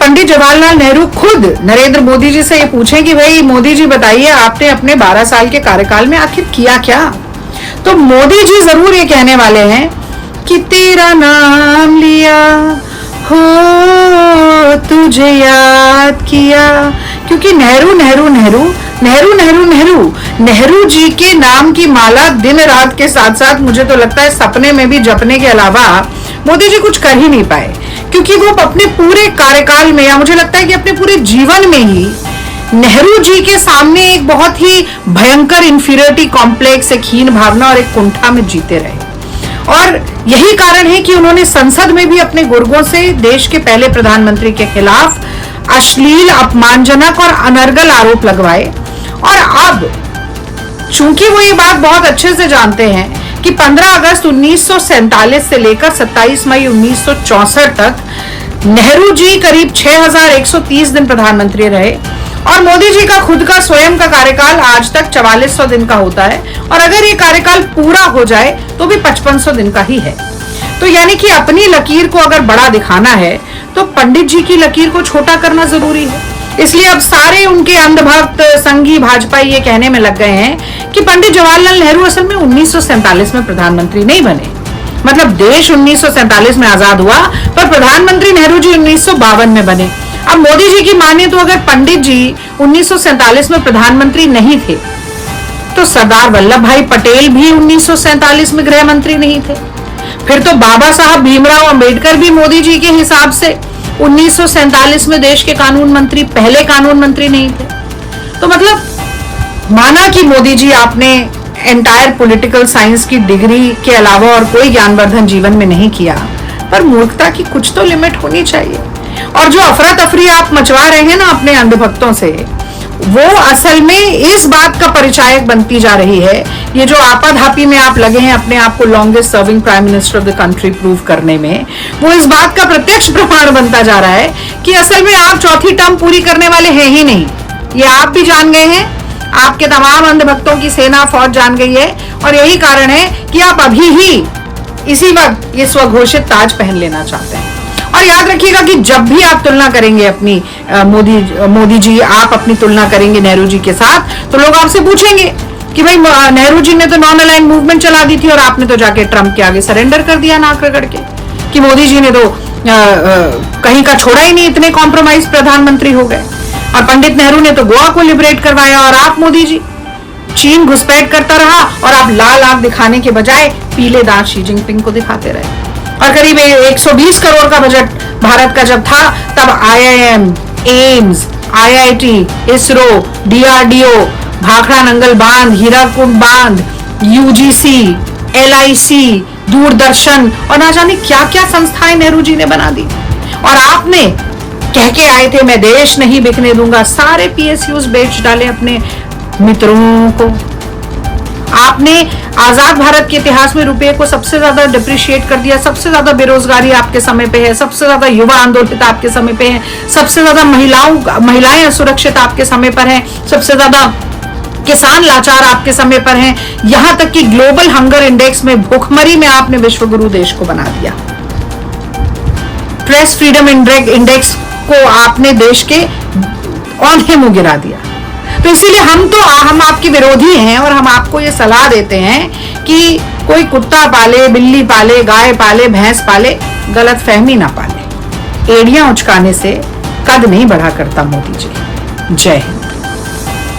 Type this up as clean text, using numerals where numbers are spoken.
पंडित जवाहरलाल नेहरू खुद नरेंद्र मोदी जी से ये पूछें कि भाई मोदी जी बताइए आपने अपने 12 साल के कार्यकाल में आखिर किया क्या, तो मोदी जी जरूर ये कहने वाले हैं कि तेरा नाम लिया हो तुझे याद किया, क्योंकि नेहरू नेहरू नेहरू नेहरू नेहरू नेहरू नेहरू जी के नाम की माला दिन रात के साथ साथ मुझे तो लगता है सपने में भी जपने के अलावा मोदी जी कुछ कर ही नहीं पाए, क्योंकि वो अपने पूरे कार्यकाल में या मुझे लगता है कि अपने पूरे जीवन में ही नेहरू जी के सामने एक बहुत ही भयंकर इंफीरियरिटी कॉम्प्लेक्स, एक हीन भावना और एक कुंठा में जीते रहे। और यही कारण है कि उन्होंने संसद में भी अपने गुर्गों से देश के पहले प्रधानमंत्री के खिलाफ अश्लील, अपमानजनक और अनर्गल आरोप लगवाए। और अब चूंकि वो ये बात बहुत अच्छे से जानते हैं कि 15 अगस्त 1947 से लेकर 27 मई 1964 तक नेहरू जी करीब 6130 दिन प्रधानमंत्री रहे और मोदी जी का खुद का स्वयं का कार्यकाल आज तक 4400 दिन का होता है, और अगर ये कार्यकाल पूरा हो जाए तो भी 5500 दिन का ही है। तो यानी कि अपनी लकीर को अगर बड़ा दिखाना है तो पंडित जी की लकीर को छोटा करना जरूरी है। इसलिए अब सारे उनके अंधभक्त संघी भाजपाई ये कहने में लग गए हैं कि पंडित जवाहरलाल नेहरू असल में 1947 में प्रधानमंत्री नहीं बने, मतलब देश 1947 में आजाद हुआ पर प्रधानमंत्री नेहरू जी 1952 में बने। अब मोदी जी की माने तो अगर पंडित जी 1947 में प्रधानमंत्री नहीं थे तो सरदार वल्लभ भाई पटेल भी 1947 में गृह मंत्री नहीं थे, फिर तो बाबा साहब भीमराव अंबेडकर भी मोदी जी के हिसाब से 1947 में देश के कानून मंत्री, पहले कानून मंत्री नहीं थे। तो मतलब माना कि मोदी जी आपने एंटायर पॉलिटिकल साइंस की डिग्री के अलावा और कोई ज्ञानवर्धन जीवन में नहीं किया, पर मूर्खता की कुछ तो लिमिट होनी चाहिए। और जो अफरा तफरी आप मचवा रहे हैं ना अपने अंधभक्तों से, वो असल में इस बात का परिचायक बनती जा रही है। ये जो आपाधापी में आप लगे हैं अपने आप को longest serving prime minister of the country prove करने में, वो इस बात का प्रत्यक्ष प्रमाण बनता जा रहा है कि असल में आप चौथी टर्म पूरी करने वाले हैं ही नहीं। ये आप भी जान गए हैं, आपके तमाम अंधभक्तों की सेना फौज जान गई है, और यही कारण है कि आप अभी ही इसी वक्त ये स्वघोषित ताज पहन लेना चाहते हैं। और याद रखिएगा कि जब भी आप तुलना करेंगे अपनी मोदी जी आप अपनी तुलना करेंगे नेहरू जी के साथ, तो लोग आपसे पूछेंगे कि भाई नेहरू जी ने तो नॉन अलाइन मूवमेंट चला दी थी और आपने तो जाके ट्रंप के आगे सरेंडर कर दिया नाक रगड़ के, कि मोदी जी ने तो कहीं का छोड़ा ही नहीं, इतने कॉम्प्रोमाइज प्रधानमंत्री हो गए। और पंडित नेहरू ने तो गोवा को लिबरेट करवाया और आप मोदी जी चीन घुसपैठ करता रहा और आप लाल आंख दिखाने के बजाय पीले दांत शी जिनपिंग को दिखाते रहे। और करीब 120 करोड़ का बजट भारत का जब था तब IIM, AIIMS, IIT, ISRO, DRDO, Bhakra Nangal बांध, हीराकुंड बांध, UGC, LIC, दूरदर्शन और ना जाने क्या क्या संस्थाएं नेहरू जी ने बना दी। और आपने कह के आए थे मैं देश नहीं बिकने दूंगा, सारे PSUs बेच डाले अपने मित्रों को। आपने आजाद भारत के इतिहास में रुपये को सबसे ज्यादा डिप्रिशिएट कर दिया, सबसे ज्यादा बेरोजगारी आपके समय पे है, सबसे ज्यादा युवा आंदोलित आपके समय पे है, सबसे ज्यादा महिलाएं असुरक्षित आपके समय पर हैं, सबसे ज्यादा किसान लाचार आपके समय पर हैं, यहां तक कि ग्लोबल हंगर इंडेक्स में भूखमरी में आपने विश्वगुरु देश को बना दिया। प्रेस फ्रीडम इंडेक्स को आपने देश के औंधे मुंह गिरा दिया। तो इसीलिए हम आपके विरोधी हैं और हम आपको ये सलाह देते हैं कि कोई कुत्ता पाले, बिल्ली पाले, गाय पाले, भैंस पाले, गलत फहमी ना पाले। एड़ियां उचकाने से कद नहीं बढ़ा करता मोदी जी। जय हिंद।